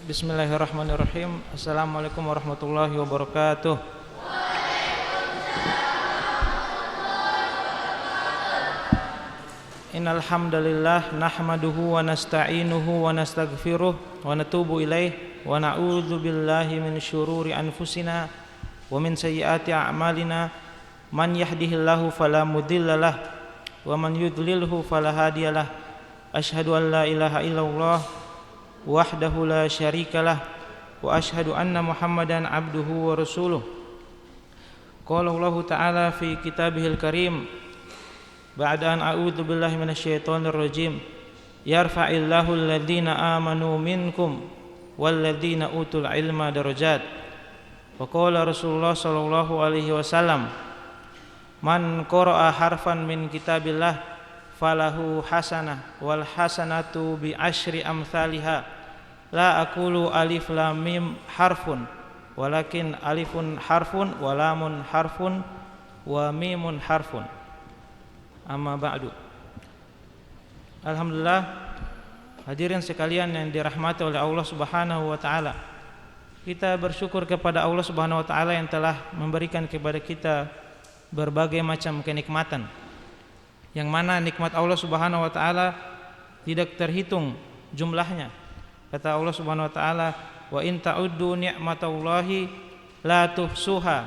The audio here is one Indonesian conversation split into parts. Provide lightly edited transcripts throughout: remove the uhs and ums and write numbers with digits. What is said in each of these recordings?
Bismillahirrahmanirrahim. Assalamualaikum warahmatullahi wabarakatuh. Innal hamdalillah nahmaduhu wa nasta'inuhu wa nastaghfiruh wa natubu ilaih wa na'udzu billahi min syururi anfusina wa min sayyiati a'malina. Man yahdihillahu fala mudhillalah wa man yudlilhu fala hadiyalah. Asyhadu an la ilaha illallah wahdahu la syarikalah wa asyhadu anna Muhammadan abduhu wa rasuluh. Qala Allah ta'ala fi kitabihil karim ba'da an a'udzu billahi minasyaitonir rajim yarfa'illahu alladhina amanu minkum walladhina utul ilma darajat. Wa qala Rasulullah sallallahu alaihi wasallam man qara'a harfan min kitabillah falahu hasanah wal hasanatu bi asyri amsalihha. La aqulu alif lam mim harfun walakin alifun harfun wa lamun harfun wa mimun harfun. Amma ba'du. Alhamdulillah, hadirin sekalian yang dirahmati oleh Allah Subhanahu wa taala. Kita bersyukur kepada Allah Subhanahu wa taala yang telah memberikan kepada kita berbagai macam kenikmatan, yang mana nikmat Allah Subhanahu wa taala tidak terhitung jumlahnya. Kata Allah Subhanahu wa taala, "Wa in ta'uddu ni'matallahi la tuhsuha."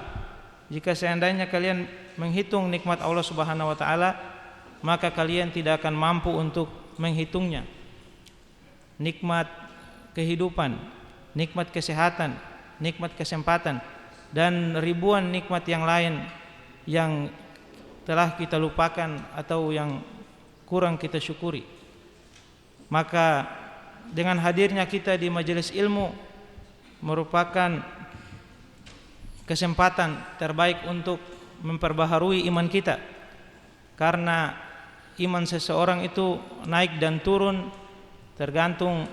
Jika seandainya kalian menghitung nikmat Allah Subhanahu wa taala, maka kalian tidak akan mampu untuk menghitungnya. Nikmat kehidupan, nikmat kesehatan, nikmat kesempatan, dan ribuan nikmat yang lain yang telah kita lupakan atau yang kurang kita syukuri. Maka dengan hadirnya kita di majelis ilmu merupakan kesempatan terbaik untuk memperbaharui iman kita, karena iman seseorang itu naik dan turun tergantung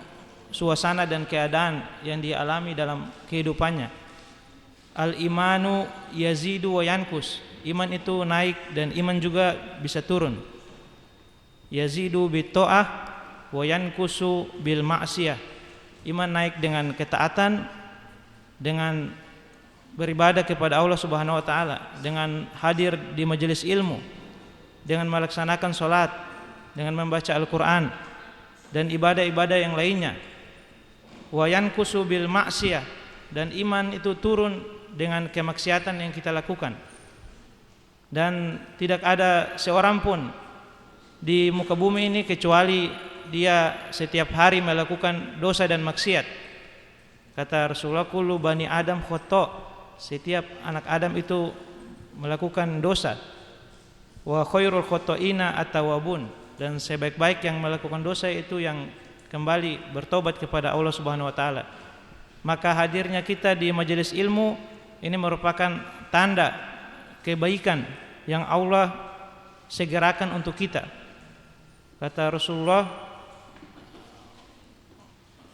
suasana dan keadaan yang dia alami dalam kehidupannya. Al-imanu yazidu wa yankus. Iman itu naik dan iman juga bisa turun. Yazidu bitta'ah wa yankusu bil ma'siyah. Iman naik dengan ketaatan, dengan beribadah kepada Allah Subhanahu wa taala, dengan hadir di majelis ilmu, dengan melaksanakan salat, dengan membaca Al-Qur'an dan ibadah-ibadah yang lainnya. Wa yankusu bil ma'siyah, dan iman itu turun dengan kemaksiatan yang kita lakukan. Dan tidak ada seorang pun di muka bumi ini kecuali dia setiap hari melakukan dosa dan maksiat. Kata Rasulullah, kullu bani Adam khata', setiap anak Adam itu melakukan dosa. Wa khairul khata'ina at-tawwabun, dan sebaik-baik yang melakukan dosa itu yang kembali bertobat kepada Allah Subhanahu wa taala. Maka hadirnya kita di majelis ilmu ini merupakan tanda kebaikan yang Allah segerakan untuk kita. Kata Rasulullah,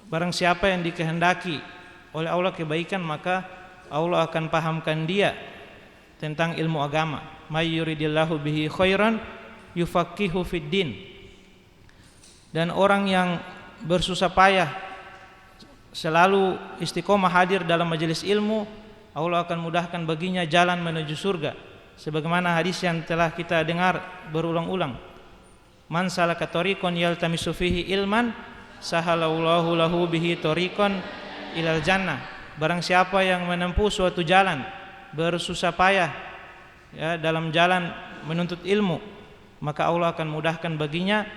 barang siapa yang dikehendaki oleh Allah kebaikan, maka Allah akan pahamkan dia tentang ilmu agama. May yuridillahu bihi khairan yufaqihu fid din. Dan orang yang bersusah payah selalu istiqomah hadir dalam majelis ilmu, Allah akan mudahkan baginya jalan menuju surga. Sebagaimana hadis yang telah kita dengar berulang-ulang. Man salaka tariqan yaltamisu fihi ilman sahalallahu lahu bihi tariqan ilal jannah. Barang siapa yang menempuh suatu jalan bersusah payah dalam jalan menuntut ilmu, maka Allah akan mudahkan baginya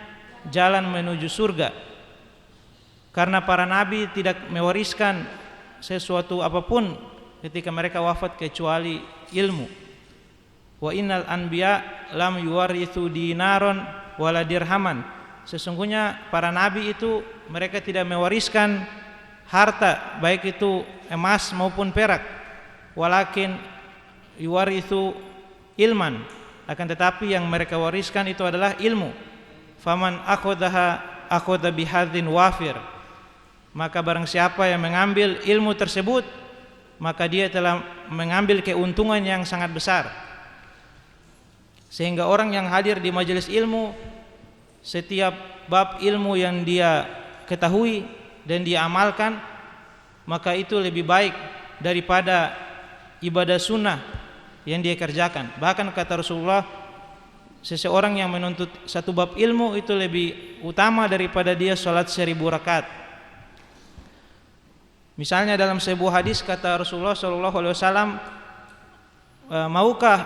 jalan menuju surga. Karena para nabi tidak mewariskan sesuatu apapun ketika mereka wafat kecuali ilmu. Wa innal anbiya lam yuwarithu dinaron wala dirhaman. Sesungguhnya para nabi itu mereka tidak mewariskan harta, baik itu emas maupun perak. Walakin yuwarithu ilman, akan tetapi yang mereka wariskan itu adalah ilmu. Faman akhadha akhadha bihadzin wafir. Maka barang siapa yang mengambil ilmu tersebut, maka dia telah mengambil keuntungan yang sangat besar. Sehingga orang yang hadir di majelis ilmu, setiap bab ilmu yang dia ketahui dan dia amalkan, maka itu lebih baik daripada ibadah sunnah yang dia kerjakan. Bahkan kata Rasulullah, seseorang yang menuntut satu bab ilmu itu lebih utama daripada dia sholat 1000 rakaat. Misalnya dalam sebuah hadis kata Rasulullah SAW, maukah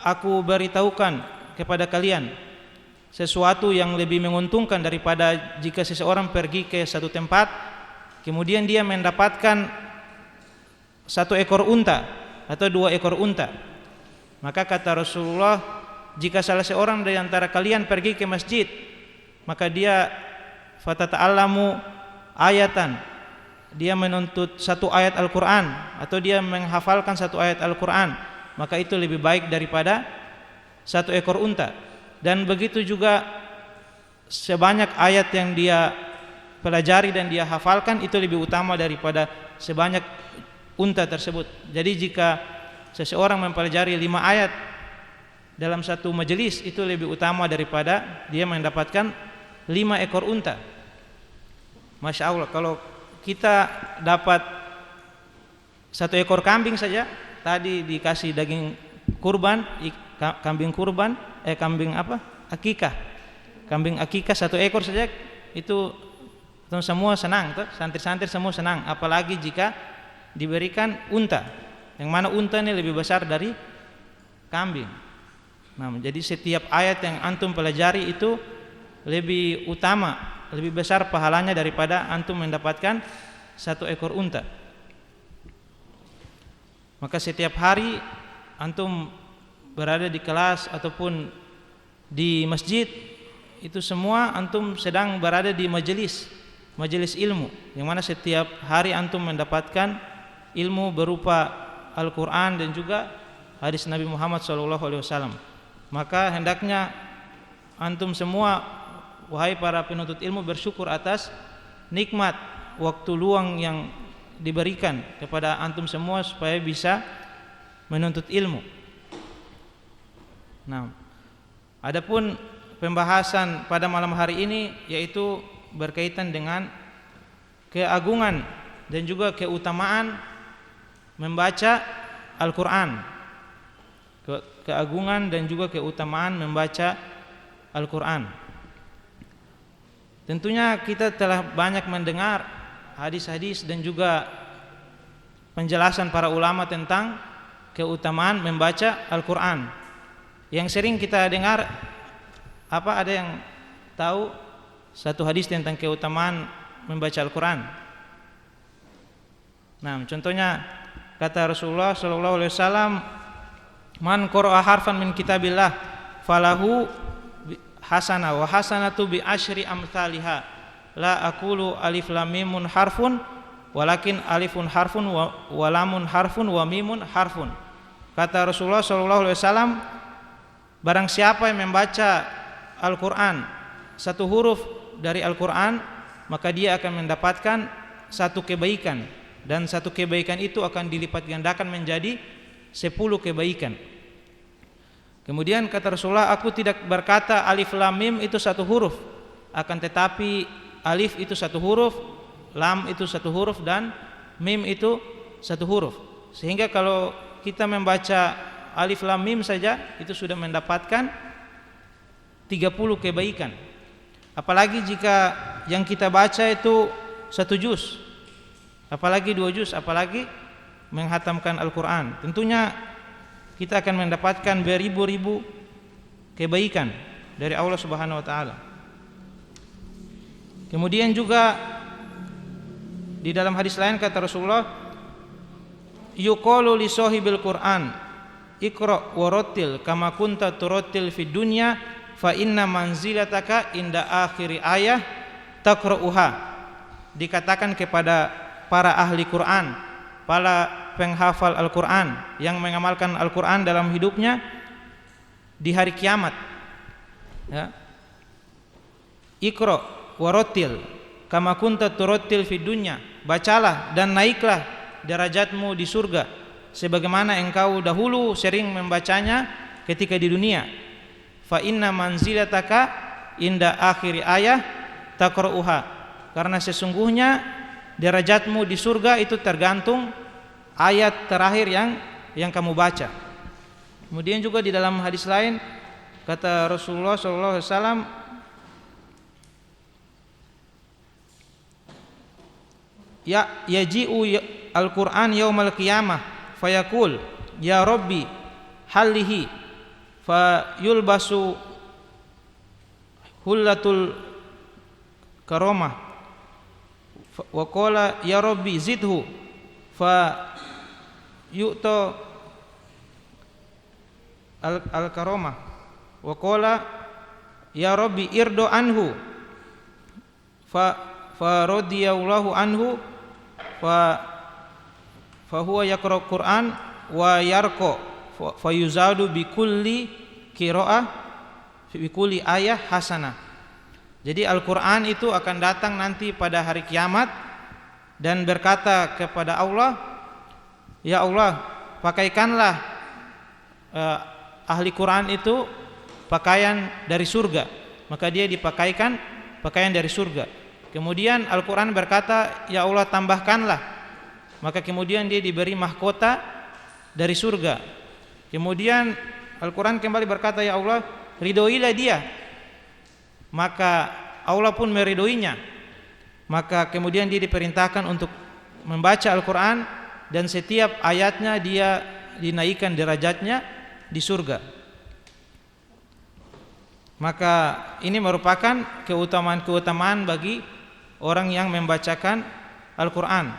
aku beritahukan kepada kalian sesuatu yang lebih menguntungkan daripada jika seseorang pergi ke satu tempat kemudian dia mendapatkan 1 ekor unta atau 2 ekor unta. Maka kata Rasulullah, jika salah seorang dari antara kalian pergi ke masjid, maka dia fatata'allamu ayatan, dia menuntut 1 ayat Al-Quran atau dia menghafalkan 1 ayat Al-Quran, maka itu lebih baik daripada 1 ekor unta. Dan begitu juga sebanyak ayat yang dia pelajari dan dia hafalkan itu lebih utama daripada sebanyak unta tersebut. Jadi jika seseorang mempelajari 5 ayat dalam satu majelis itu lebih utama daripada dia mendapatkan 5 ekor unta. Masya Allah, kalau kita dapat 1 ekor kambing saja, tadi dikasih daging kurban, kambing kurban, kambing apa? Akikah. Kambing akikah 1 ekor saja itu semua senang, santri-santri semua senang, apalagi jika diberikan unta, yang mana unta ini lebih besar dari kambing. Nah, jadi setiap ayat yang antum pelajari itu lebih utama, lebih besar pahalanya daripada antum mendapatkan 1 ekor unta. Maka setiap hari antum berada di kelas ataupun di masjid, itu semua antum sedang berada di majelis ilmu, yang mana setiap hari antum mendapatkan ilmu berupa Al-Quran dan juga hadis Nabi Muhammad SAW. Maka hendaknya antum semua, wahai para penuntut ilmu, bersyukur atas nikmat waktu luang yang diberikan kepada antum semua supaya bisa menuntut ilmu. Nah, adapun pembahasan pada malam hari ini yaitu berkaitan dengan keagungan dan juga keutamaan membaca Al-Quran. Keagungan dan juga keutamaan membaca Al-Quran. Tentunya kita telah banyak mendengar hadis-hadis dan juga penjelasan para ulama tentang keutamaan membaca Al-Quran. Yang sering kita dengar, apa ada yang tahu satu hadis tentang keutamaan membaca Al-Quran? Nah, contohnya kata Rasulullah SAW, man qara'a harfan min kitabillah falahu hasanah wa hasanatu bi asyri amsalihha la aqulu alif lam mimun harfun walakin alifun harfun wa lamun harfun wa mimun harfun. Kata Rasulullah SAW, barang siapa yang membaca Al-Quran 1 huruf dari Al-Quran, maka dia akan mendapatkan 1 kebaikan, dan 1 kebaikan itu akan dilipat gandakan menjadi 10 kebaikan. Kemudian kata Rasulullah, aku tidak berkata alif lam mim itu 1 huruf, akan tetapi alif itu 1 huruf, lam itu 1 huruf, dan mim itu 1 huruf. Sehingga kalau kita membaca alif lam mim saja itu sudah mendapatkan 30 kebaikan. Apalagi jika yang kita baca itu 1 juz, apalagi 2 juz, apalagi menghatamkan Al-Quran. Tentunya kita akan mendapatkan beribu-ribu kebaikan dari Allah Subhanahu wa taala. Kemudian juga di dalam hadis lain kata Rasulullah, yuqalu li sahibil Qur'an Iqra warattil kama kunta turattil fid dunya fa inna manzilataka inda akhiri ayah taqra'uha. Dikatakan kepada para ahli Quran, para penghafal Al-Quran yang mengamalkan Al-Quran dalam hidupnya di hari kiamat, ya. Iqra warattil kama kunta turattil fid dunya, bacalah dan naiklah derajatmu di surga sebagaimana engkau dahulu sering membacanya ketika di dunia. Fa inna manzilataka inda akhiri ayah taqra'uha, karena sesungguhnya derajatmu di surga itu tergantung ayat terakhir yang kamu baca. Kemudian juga di dalam hadis lain kata Rasulullah sallallahu alaihi wasallam, yaji'u al-Qur'an yaumal qiyamah fayaqul ya Rabbi hallihi fayulbasu hullatul karamah wa qala ya Rabbi zidhu fa yu'ta al-karamah wa qala ya Rabbi irdo anhu fa radiyallahu anhu fa huwa yaqra Qur'an wa yarqa fa yuzadu bi kulli qiraah bi kulli ayah hasanah. Jadi Al-Qur'an itu akan datang nanti pada hari kiamat dan berkata kepada Allah, ya Allah, pakaikanlah ahli Quran itu pakaian dari surga. Maka dia dipakaikan pakaian dari surga. Kemudian Al-Quran berkata, ya Allah tambahkanlah. Maka kemudian dia diberi mahkota dari surga. Kemudian Al-Quran kembali berkata, ya Allah ridhoilah dia. Maka Allah pun meridhoinya. Maka kemudian dia diperintahkan untuk membaca Al-Quran, dan setiap ayatnya dia dinaikkan derajatnya di surga. Maka ini merupakan keutamaan-keutamaan bagi orang yang membacakan Al-Quran.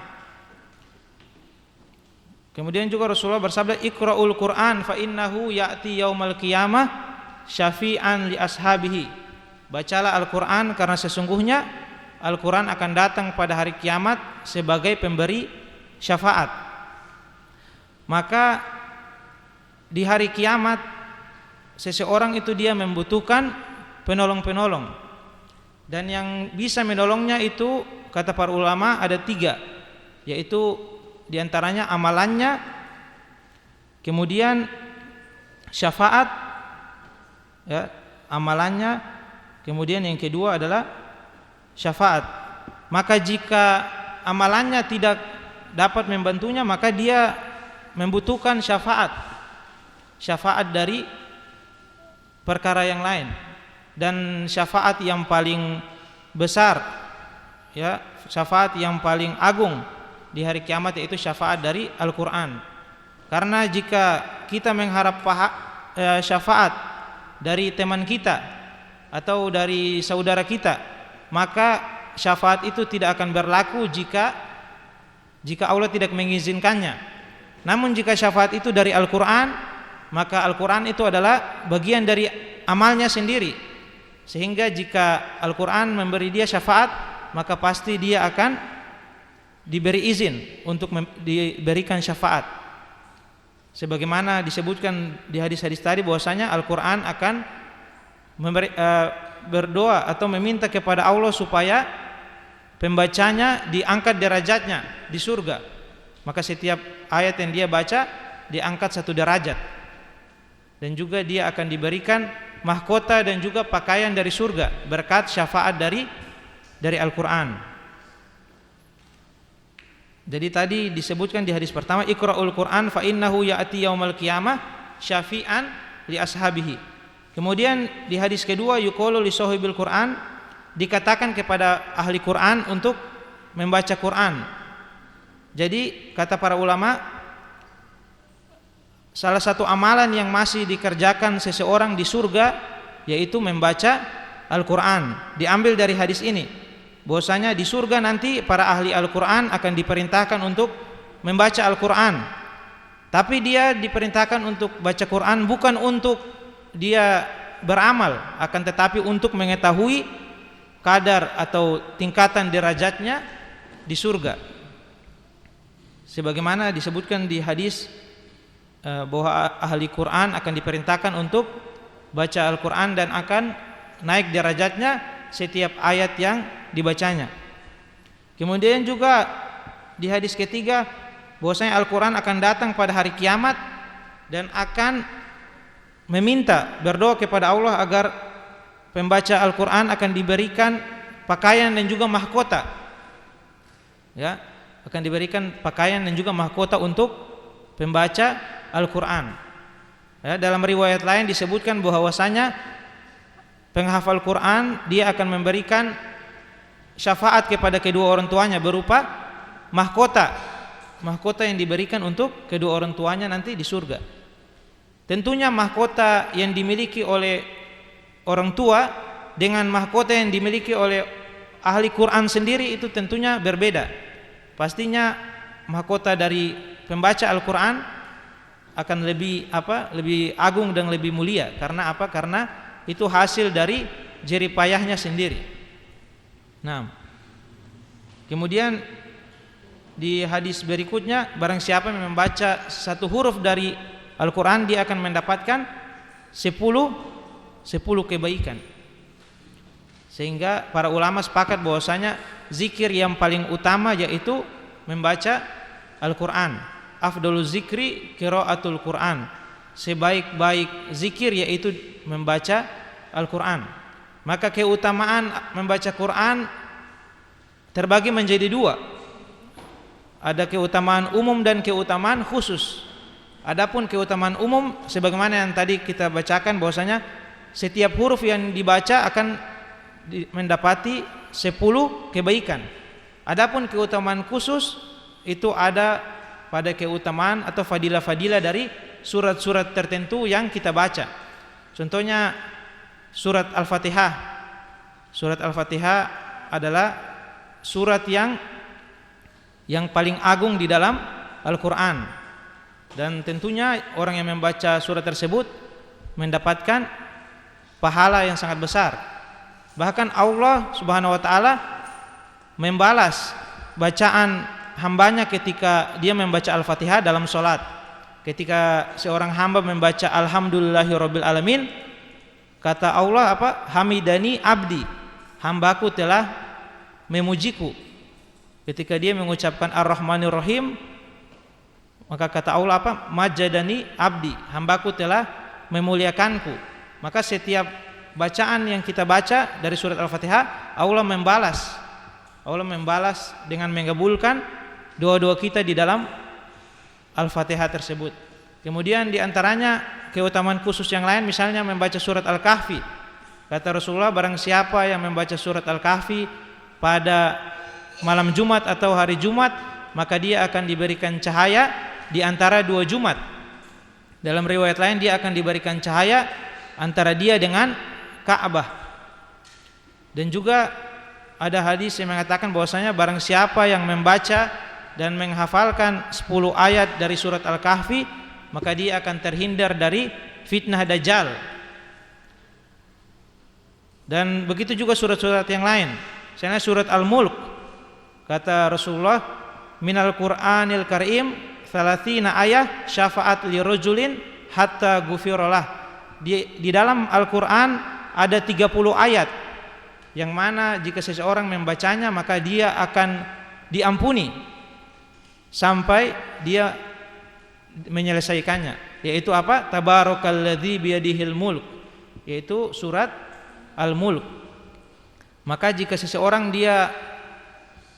Kemudian juga Rasulullah bersabda, Iqra'ul Quran fa innahu ya'ti yaumal qiyamah syafi'an li ashabihi. Bacalah Al-Quran karena sesungguhnya Al-Quran akan datang pada hari kiamat sebagai pemberi syafaat. Maka di hari kiamat seseorang itu dia membutuhkan penolong-penolong. Dan yang bisa menolongnya itu kata para ulama ada 3, yaitu diantaranya amalannya, kemudian syafaat, ya, amalannya, kemudian yang kedua adalah syafaat. Maka jika amalannya tidak dapat membantunya, maka dia membutuhkan syafaat dari perkara yang lain. Dan syafaat yang paling besar, ya, syafaat yang paling agung di hari kiamat yaitu syafaat dari Al-Quran. Karena jika kita mengharap syafaat dari teman kita atau dari saudara kita, maka syafaat itu tidak akan berlaku jika Allah tidak mengizinkannya. Namun jika syafaat itu dari Al-Quran, maka Al-Quran itu adalah bagian dari amalnya sendiri. Sehingga jika Al-Quran memberi dia syafaat, maka pasti dia akan diberi izin untuk diberikan syafaat. Sebagaimana disebutkan di hadis-hadis tadi bahwasanya Al-Quran akan berdoa atau meminta kepada Allah supaya pembacanya diangkat derajatnya di surga. Maka setiap ayat yang dia baca diangkat 1 derajat. Dan juga dia akan diberikan mahkota dan juga pakaian dari surga berkat syafaat dari Al-Quran. Jadi tadi disebutkan di hadis pertama, Iqra'ul Quran fa innahu ya'ti yaumal qiyamah syafi'an li ashabihi. Kemudian di hadis kedua, yuqalu li sahibil Quran, dikatakan kepada ahli Quran untuk membaca Quran. Jadi kata para ulama, salah satu amalan yang masih dikerjakan seseorang di surga yaitu membaca Al-Quran. Diambil dari hadis ini bahwasanya di surga nanti para ahli Al-Quran akan diperintahkan untuk membaca Al-Quran. Tapi dia diperintahkan untuk baca Quran bukan untuk dia beramal, akan tetapi untuk mengetahui kadar atau tingkatan derajatnya di surga. Sebagaimana disebutkan di hadis bahwa ahli Quran akan diperintahkan untuk baca Al-Quran dan akan naik derajatnya setiap ayat yang dibacanya. Kemudian juga di hadis ketiga bahwasanya Al-Quran akan datang pada hari kiamat dan akan meminta, berdoa kepada Allah agar pembaca Al-Quran akan diberikan pakaian dan juga mahkota. ya, akan diberikan pakaian dan juga mahkota untuk pembaca Al-Qur'an. Ya, dalam riwayat lain disebutkan bahwasanya penghafal Quran dia akan memberikan syafaat kepada kedua orang tuanya berupa mahkota yang diberikan untuk kedua orang tuanya nanti di surga. Tentunya mahkota yang dimiliki oleh orang tua dengan mahkota yang dimiliki oleh ahli Quran sendiri itu tentunya berbeda. Pastinya mahkota dari pembaca Al-Quran akan lebih agung dan lebih mulia. Karena apa? Karena itu hasil dari jerih payahnya sendiri. Nah, kemudian di hadis berikutnya, barang siapa yang membaca satu huruf dari Al-Quran, dia akan mendapatkan 10 kebaikan. Sehingga para ulama sepakat bahwasanya zikir yang paling utama yaitu membaca Al-Quran. Afdalul zikri qiraatul Quran. Sebaik-baik zikir yaitu membaca Al-Quran. Maka keutamaan membaca Quran terbagi menjadi dua. Ada keutamaan umum dan keutamaan khusus. Adapun keutamaan umum sebagaimana yang tadi kita bacakan bahwasanya setiap huruf yang dibaca akan mendapati 10 kebaikan. Adapun keutamaan khusus itu ada pada keutamaan atau fadilah-fadilah dari surat-surat tertentu yang kita baca. Contohnya surat Al-Fatihah. Surat Al-Fatihah adalah surat yang paling agung di dalam Al-Quran, dan tentunya orang yang membaca surat tersebut mendapatkan pahala yang sangat besar. Bahkan Allah Subhanahu wa taala membalas bacaan hambanya ketika dia membaca Al-Fatihah dalam salat. Ketika seorang hamba membaca Alhamdulillahirabbil alamin, kata Allah Hamidani abdi, hambaku telah memujiku. Ketika dia mengucapkan Ar-Rahmanir Rahim, maka kata Allah Majadani abdi, hambaku telah memuliakanku. Maka setiap bacaan yang kita baca dari surat Al-Fatihah, Allah membalas dengan mengabulkan doa-doa kita di dalam Al-Fatihah tersebut. Kemudian di antaranya keutamaan khusus yang lain, misalnya membaca surat Al-Kahfi. Kata Rasulullah, barang siapa yang membaca surat Al-Kahfi pada malam Jumat atau hari Jumat, maka dia akan diberikan cahaya di antara 2 Jumat. Dalam riwayat lain dia akan diberikan cahaya antara dia dengan Ka'bah. Dan juga ada hadis yang mengatakan bahwasanya barang siapa yang membaca dan menghafalkan 10 ayat dari surat Al-Kahfi, maka dia akan terhindar dari fitnah Dajjal. Dan begitu juga surat-surat yang lain. Misalnya surat Al-Mulk. Kata Rasulullah, minal Qur'anil Karim 30 ayat syafaat li rajulin hatta ghufiralah. Di dalam Al-Qur'an ada 30 ayat yang mana jika seseorang membacanya maka dia akan diampuni sampai dia menyelesaikannya. Yaitu apa? Tabarakalladzi biyadihil mulk, yaitu surat Al-Mulk. Maka jika seseorang dia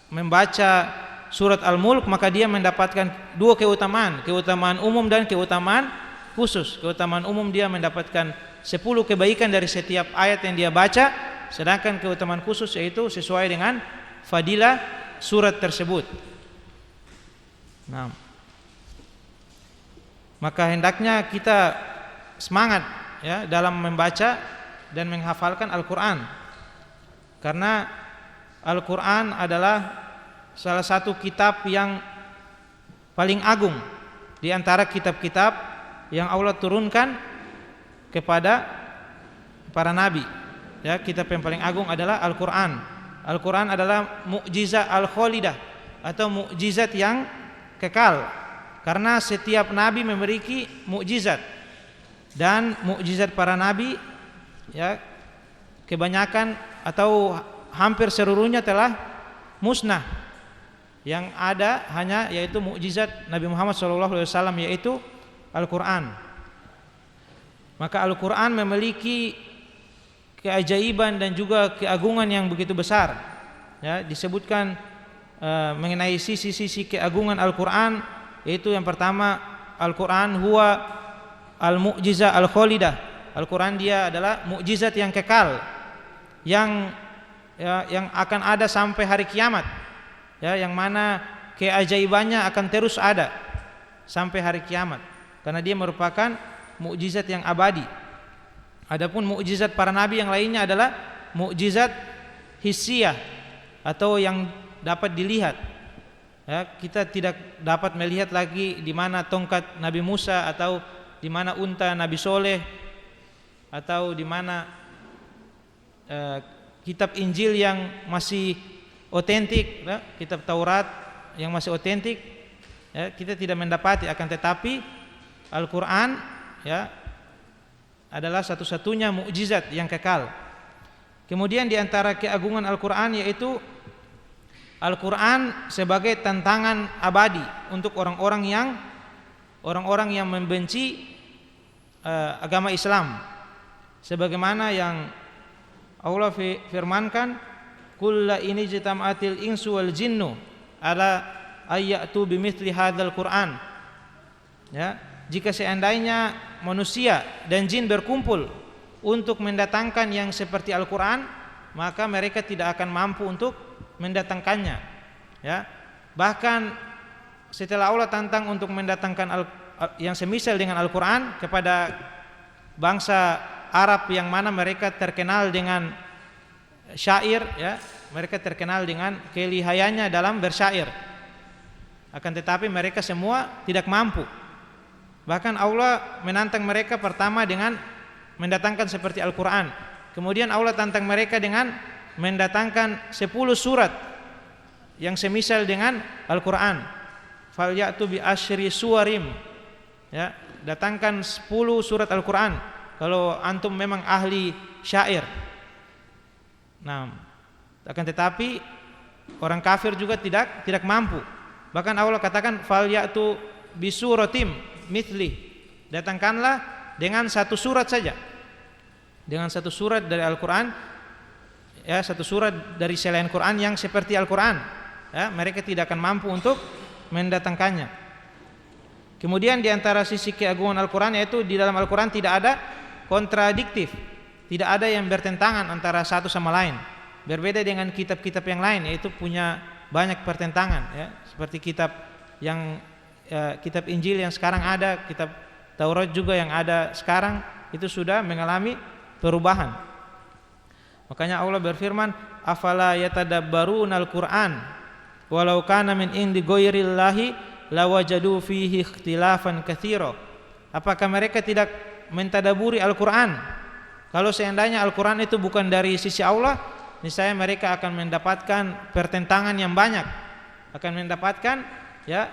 membaca surat Al-Mulk, maka dia mendapatkan 2 keutamaan umum dan keutamaan khusus. Keutamaan umum dia mendapatkan 10 kebaikan dari setiap ayat yang dia baca, sedangkan keutamaan khusus yaitu sesuai dengan fadilah surat tersebut. Nah, maka hendaknya kita semangat ya dalam membaca dan menghafalkan Al-Quran, karena Al-Quran adalah salah satu kitab yang paling agung di antara kitab-kitab yang Allah turunkan kepada para nabi. Ya, kitab yang paling agung adalah Al-Quran. Al-Quran adalah mukjizat al-khalidah atau mukjizat yang kekal, karena setiap nabi memiliki mukjizat, dan mukjizat para nabi ya kebanyakan atau hampir seluruhnya telah musnah. Yang ada hanya yaitu mukjizat Nabi Muhammad SAW, yaitu Al-Quran. Maka Al-Quran memiliki keajaiban dan juga keagungan yang begitu besar. Ya, disebutkan mengenai sisi-sisi keagungan Al-Qur'an, yaitu yang pertama, Al-Qur'an huwa al-mu'jizah al-khalidah. Al-Qur'an dia adalah mukjizat yang kekal, yang akan ada sampai hari kiamat, ya, yang mana keajaibannya akan terus ada sampai hari kiamat, karena dia merupakan mukjizat yang abadi. Adapun mukjizat para nabi yang lainnya adalah mukjizat hissiyah atau yang dapat dilihat. Ya, kita tidak dapat melihat lagi di mana tongkat Nabi Musa, atau di mana unta Nabi Soleh, atau di mana kitab Injil yang masih otentik, ya, kitab Taurat yang masih otentik, ya, kita tidak mendapati. Akan tetapi Al-Qur'an, ya, adalah satu-satunya mukjizat yang kekal. Kemudian di antara keagungan Al-Qur'an yaitu Al-Qur'an sebagai tantangan abadi untuk orang-orang yang membenci agama Islam, sebagaimana yang Allah firmankan, "Kulla ini jitam'atil insu wal jinnu ala ayyatu bimithli hadzal Qur'an." Ya, jika seandainya manusia dan jin berkumpul untuk mendatangkan yang seperti Al-Qur'an, maka mereka tidak akan mampu untuk mendatangkannya. Ya, bahkan setelah Allah tantang untuk mendatangkan yang semisal dengan Al-Qur'an kepada bangsa Arab yang mana mereka terkenal dengan syair, ya, mereka terkenal dengan kelihayannya dalam bersyair. Akan tetapi mereka semua tidak mampu. Bahkan Allah menantang mereka pertama dengan mendatangkan seperti Al-Qur'an. Kemudian Allah tantang mereka dengan mendatangkan 10 surat yang semisal dengan Al-Qur'an. Falyatu bi asyri suwarim. Ya, datangkan 10 surat Al-Qur'an kalau antum memang ahli syair. Nah, akan tetapi orang kafir juga tidak mampu. Bahkan Allah katakan falyatu bisuratim mithli, datangkanlah dengan satu surat saja, dengan satu surat dari Al-Qur'an, ya, satu surat dari selain Qur'an yang seperti Al-Qur'an, ya, mereka tidak akan mampu untuk mendatangkannya. Kemudian di antara sisi keagungan Al-Qur'an yaitu di dalam Al-Qur'an tidak ada kontradiktif, tidak ada yang bertentangan antara satu sama lain. Berbeda dengan kitab-kitab yang lain, yaitu punya banyak pertentangan, ya, seperti kitab Injil yang sekarang ada, kitab Taurat juga yang ada sekarang, itu sudah mengalami perubahan. Makanya Allah berfirman, afala yatadabbarunal Qur'an walau kana min indi ghairillahi lawajadu fihi ikhtilafan katsira. Apakah mereka tidak mentadaburi Al-Qur'an? Kalau seandainya Al-Qur'an itu bukan dari sisi Allah, niscaya mereka akan mendapatkan pertentangan yang banyak, akan mendapatkan, ya,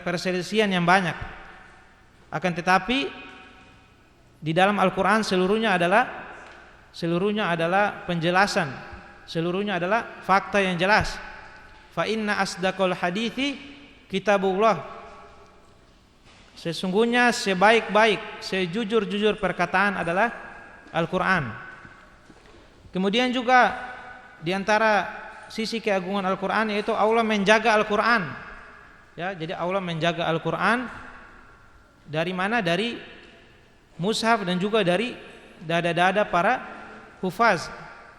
perselisihan yang banyak. Akan tetapi di dalam Al-Qur'an seluruhnya adalah penjelasan, seluruhnya adalah fakta yang jelas. Fa inna asdaqal hadithi kitabullah. Sesungguhnya sebaik-baik, sejujur-jujur perkataan adalah Al-Qur'an. Kemudian juga di antara sisi keagungan Al-Qur'an yaitu Allah menjaga Al-Qur'an. Ya, jadi Allah menjaga Al-Qur'an dari mana? Dari mushaf dan juga dari dada-dada para hufaz.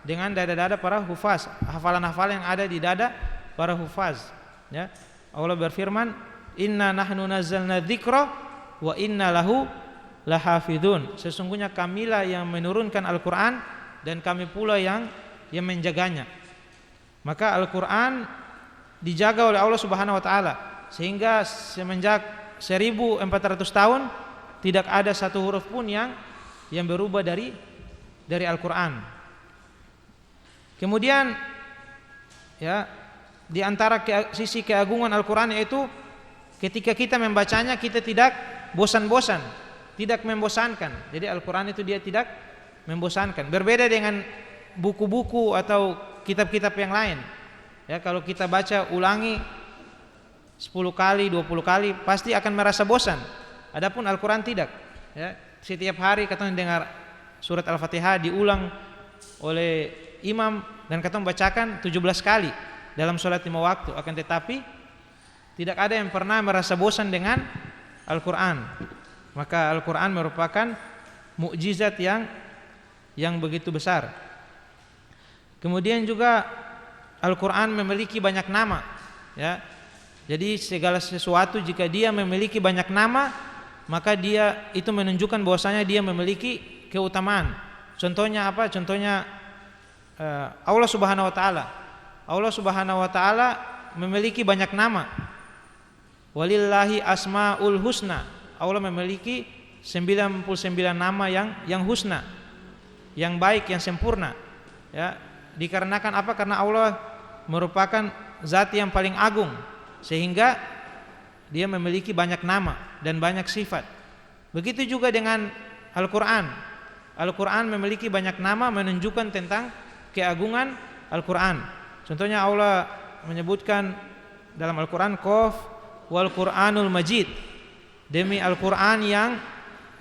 Dengan dada-dada para hufaz, hafalan-hafalan yang ada di dada para hufaz. Ya, Allah berfirman, "Inna nahnu nazzalna dzikra wa inna lahu lahafidun." Sesungguhnya kamilah yang menurunkan Al-Qur'an dan kami pula yang menjaganya. Maka Al-Qur'an dijaga oleh Allah Subhanahu wa taala, sehingga semenjak 1400 tahun tidak ada satu huruf pun yang berubah dari Al-Qur'an. Kemudian, ya, di antara sisi keagungan Al-Qur'an yaitu ketika kita membacanya kita tidak bosan-bosan, tidak membosankan. Jadi Al-Qur'an itu dia tidak membosankan. Berbeda dengan buku-buku atau kitab-kitab yang lain. Ya, kalau kita baca ulangi 10 kali, 20 kali pasti akan merasa bosan. Adapun Al-Qur'an tidak. Ya, setiap hari kita dengar surat Al-Fatihah diulang oleh imam dan kita membacakan 17 kali. dalam sholat 5 waktu. Akan tetapi tidak ada yang pernah merasa bosan dengan Al-Quran. Maka Al-Quran merupakan mukjizat yang begitu besar. Kemudian juga Al-Quran memiliki banyak nama, ya. Jadi segala sesuatu jika dia memiliki banyak nama, maka dia itu menunjukkan bahwasanya dia memiliki keutamaan. Contohnya apa? Contohnya Allah Subhanahu wa taala. Allah Subhanahu wa taala memiliki banyak nama. Walillahi asmaul husna. Allah memiliki 99 nama yang husna, yang baik, yang sempurna. Ya, dikarenakan apa? Karena Allah merupakan zat yang paling agung, sehingga dia memiliki banyak nama dan banyak sifat. Begitu juga dengan Al-Quran. Al-Quran memiliki banyak nama menunjukkan tentang keagungan Al-Quran. Contohnya Allah menyebutkan dalam Al-Quran, Qaf wal Quranul Majid, demi Al-Quran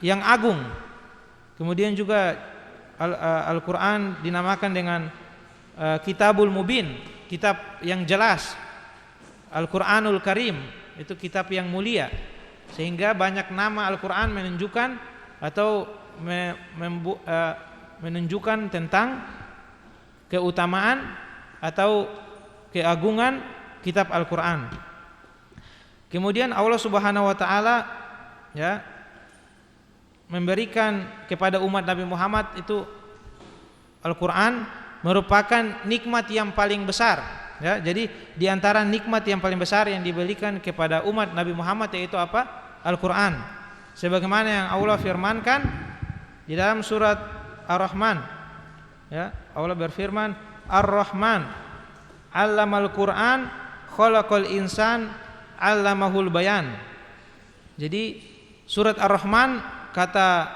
yang agung. Kemudian juga Al-Quran dinamakan dengan Kitabul Mubin, kitab yang jelas. Al-Quranul Karim, itu kitab yang mulia. Sehingga banyak nama Al-Quran menunjukkan atau menunjukkan tentang keutamaan atau keagungan kitab Al-Quran. Kemudian Allah Subhanahu wa taala, ya, memberikan kepada umat Nabi Muhammad itu Al-Quran merupakan nikmat yang paling besar. Ya, jadi di antara nikmat yang paling besar yang diberikan kepada umat Nabi Muhammad yaitu apa? Al-Quran. Sebagaimana yang Allah firmankan di dalam surat Ar-Rahman. Ya, Allah berfirman, Ar-Rahman 'allamal Qur'an khalaqal insan 'allamahul bayan. Jadi surat Ar-Rahman kata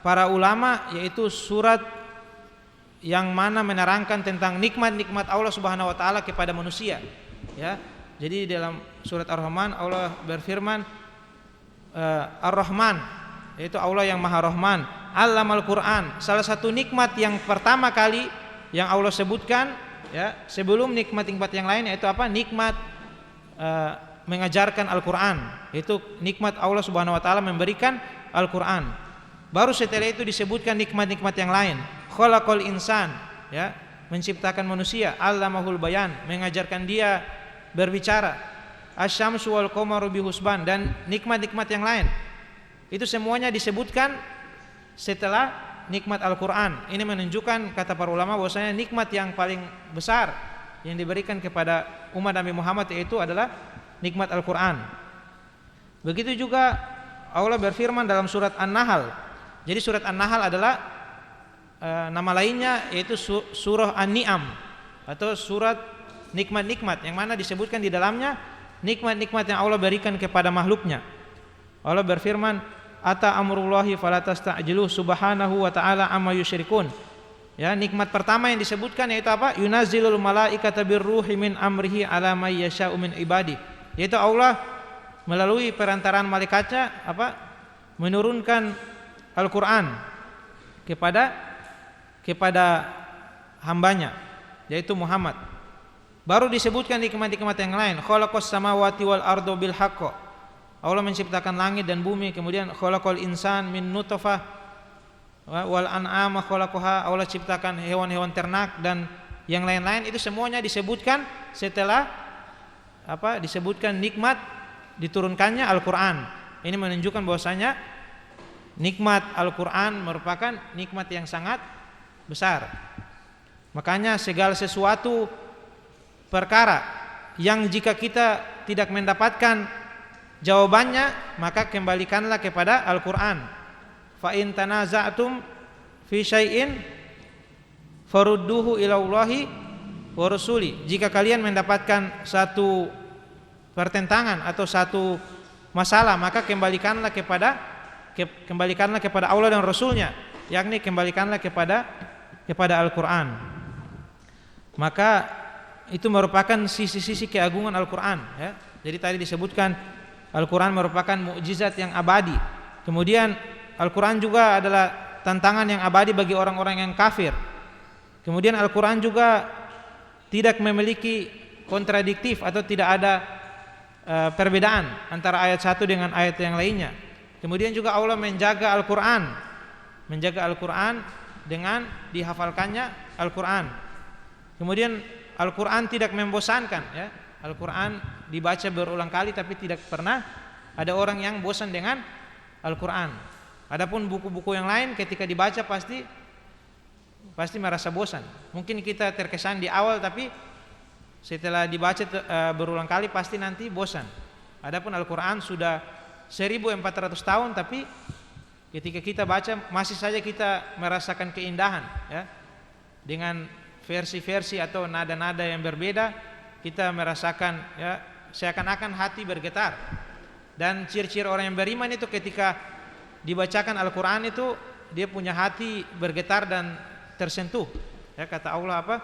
para ulama yaitu surat yang mana menerangkan tentang nikmat-nikmat Allah Subhanahu wa taala kepada manusia, ya. Jadi dalam surat Ar-Rahman Allah berfirman Ar-Rahman, yaitu Allah yang Maha Rahman, 'allamal Qur'an. Salah satu nikmat yang pertama kali yang Allah sebutkan, ya, sebelum nikmat-nikmat yang lain yaitu apa? Nikmat mengajarkan Al-Qur'an. Itu nikmat Allah Subhanahu wa taala memberikan Al-Qur'an. Baru setelah itu disebutkan nikmat-nikmat yang lain. Khalaqal insan, ya, menciptakan manusia, 'allamahul bayan, mengajarkan dia berbicara. Asy-syamsu wal qamaru bihusban, dan nikmat-nikmat yang lain. Itu semuanya disebutkan setelah nikmat Al-Qur'an. Ini menunjukkan kata para ulama bahwasanya nikmat yang paling besar yang diberikan kepada umat Nabi Muhammad yaitu adalah nikmat Al-Qur'an. Begitu juga Allah berfirman dalam surat An-Nahl. Jadi surat An-Nahl adalah nama lainnya yaitu surah An-Ni'am atau surat nikmat-nikmat, yang mana disebutkan di dalamnya nikmat-nikmat yang Allah berikan kepada makhluknya. Allah berfirman, ata amrullahi fala tasta'jilu subhanahu wa ta'ala amma yusyrikun. Ya, nikmat pertama yang disebutkan yaitu apa? Yunazzilul malaikata birruhi min amrihi ala may yasha'u min ibadi. Yaitu Allah melalui perantaraan malaikatnya apa? Menurunkan Al-Qur'an kepada hambanya yaitu Muhammad. Baru disebutkan nikmat-nikmat yang lain, khalaqas samawati wal ardo bil haqq. Allah menciptakan langit dan bumi, kemudian khalaqal insan min nutfah wal an'ama khalaqaha. Allah ciptakan hewan-hewan ternak dan yang lain-lain. Itu semuanya disebutkan setelah apa? Disebutkan nikmat diturunkannya Al-Qur'an. Ini menunjukkan bahwasanya nikmat Al-Qur'an merupakan nikmat yang sangat besar. Makanya segala sesuatu perkara yang jika kita tidak mendapatkan jawabannya, maka kembalikanlah kepada Al-Qur'an. Fa in tanaza'tum fi syai'in farudduhu ilallahi wa rasuli. Jika kalian mendapatkan satu pertentangan atau satu masalah, maka kembalikanlah kepada Allah dan Rasulnya, yakni kembalikanlah kepada Al-Qur'an. Maka itu merupakan sisi-sisi keagungan Al-Qur'an, ya. Jadi tadi disebutkan Al-Qur'an merupakan mukjizat yang abadi. Kemudian Al-Qur'an juga adalah tantangan yang abadi bagi orang-orang yang kafir. Kemudian Al-Qur'an juga tidak memiliki kontradiktif atau tidak ada perbedaan antara ayat satu dengan ayat yang lainnya. Kemudian juga Allah menjaga Al-Quran, dengan dihafalkannya Al-Quran. Kemudian Al-Quran tidak membosankan, ya. Al-Quran dibaca berulang kali tapi tidak pernah ada orang yang bosan dengan Al-Quran. Adapun buku-buku yang lain ketika dibaca pasti merasa bosan. Mungkin kita terkesan di awal, tapi setelah dibaca berulang kali pasti nanti bosan. Adapun Al-Quran sudah 1400 tahun, tapi ketika kita baca masih saja kita merasakan keindahan, ya. Dengan versi-versi atau nada-nada yang berbeda, kita merasakan, ya, seakan-akan hati bergetar. Dan ciri-ciri orang yang beriman itu ketika dibacakan Al-Quran itu dia punya hati bergetar dan tersentuh. Ya, kata Allah apa?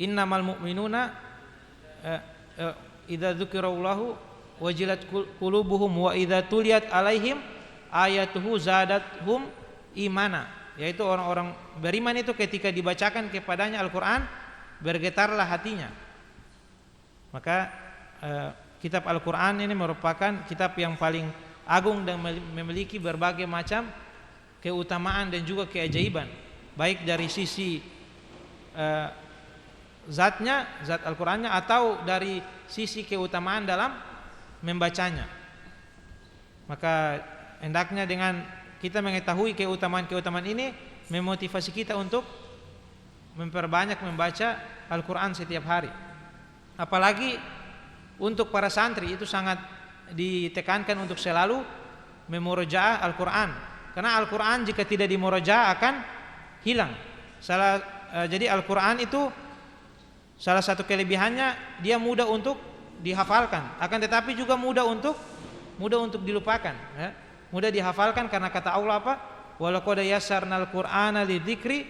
Innamal mu'minuna idza dzukirallahu wajilat qulubuhum wa idza tuliyat alaihim ayatuhu zadathum imana. Yaitu orang-orang beriman itu ketika dibacakan kepadanya Al-Quran bergetarlah hatinya. Maka kitab Al-Quran ini merupakan kitab yang paling agung dan memiliki berbagai macam keutamaan dan juga keajaiban, baik dari sisi zatnya, zat Al-Qurannya, atau dari sisi keutamaan dalam membacanya. Maka hendaknya dengan kita mengetahui keutamaan-keutamaan ini memotivasi kita untuk memperbanyak membaca Al-Quran setiap hari. Apalagi untuk para santri itu sangat ditekankan untuk selalu memurojaah Al-Quran, karena Al-Quran jika tidak dimurojaah akan hilang. Jadi Al-Quran itu salah satu kelebihannya dia mudah untuk dihafalkan, akan tetapi juga mudah untuk dilupakan, ya. Mudah dihafalkan karena kata Allah apa? Walaqad yassarnal Qur'ana lidzikri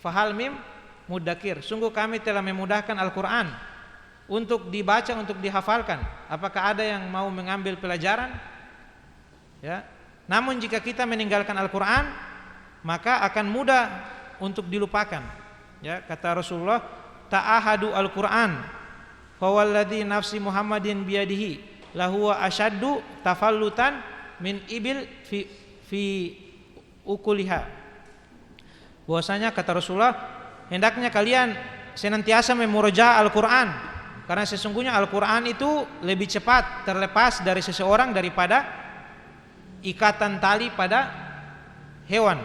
fahal mim muddakir. Sungguh kami telah memudahkan Al-Quran untuk dibaca, untuk dihafalkan. Apakah ada yang mau mengambil pelajaran? Ya. Namun jika kita meninggalkan Al-Quran, maka akan mudah untuk dilupakan. Ya, kata Rasulullah, ta'ahadu Al-Quran, fawalladhi nafsi Muhammadin biyadihi, lahuwa asyaddu tafallutan min ibil fi ukuliha. Bahwasanya kata Rasulullah, hendaknya kalian senantiasa memurojaah Al-Quran, karena sesungguhnya Al-Quran itu lebih cepat terlepas dari seseorang daripada ikatan tali pada hewan.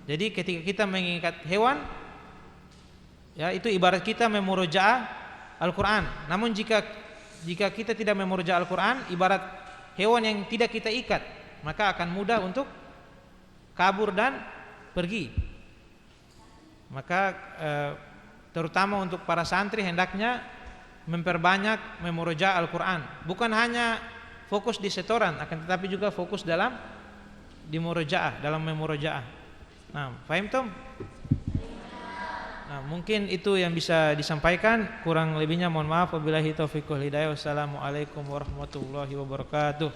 Jadi ketika kita mengikat hewan, ya, itu ibarat kita memurojaah Al-Quran. Namun jika kita tidak memurojaah Al-Quran, ibarat hewan yang tidak kita ikat, maka akan mudah untuk kabur dan pergi. Maka terutama untuk para santri hendaknya memperbanyak memurojaah Al-Quran. Bukan hanya fokus di setoran, akan tetapi juga fokus dalam dalam memurojaah. Nah, paham Tom? Nah, mungkin itu yang bisa disampaikan. Kurang lebihnya mohon maaf. Wabillahi taufiq wal hidayah. Wassalamualaikum warahmatullahi wabarakatuh.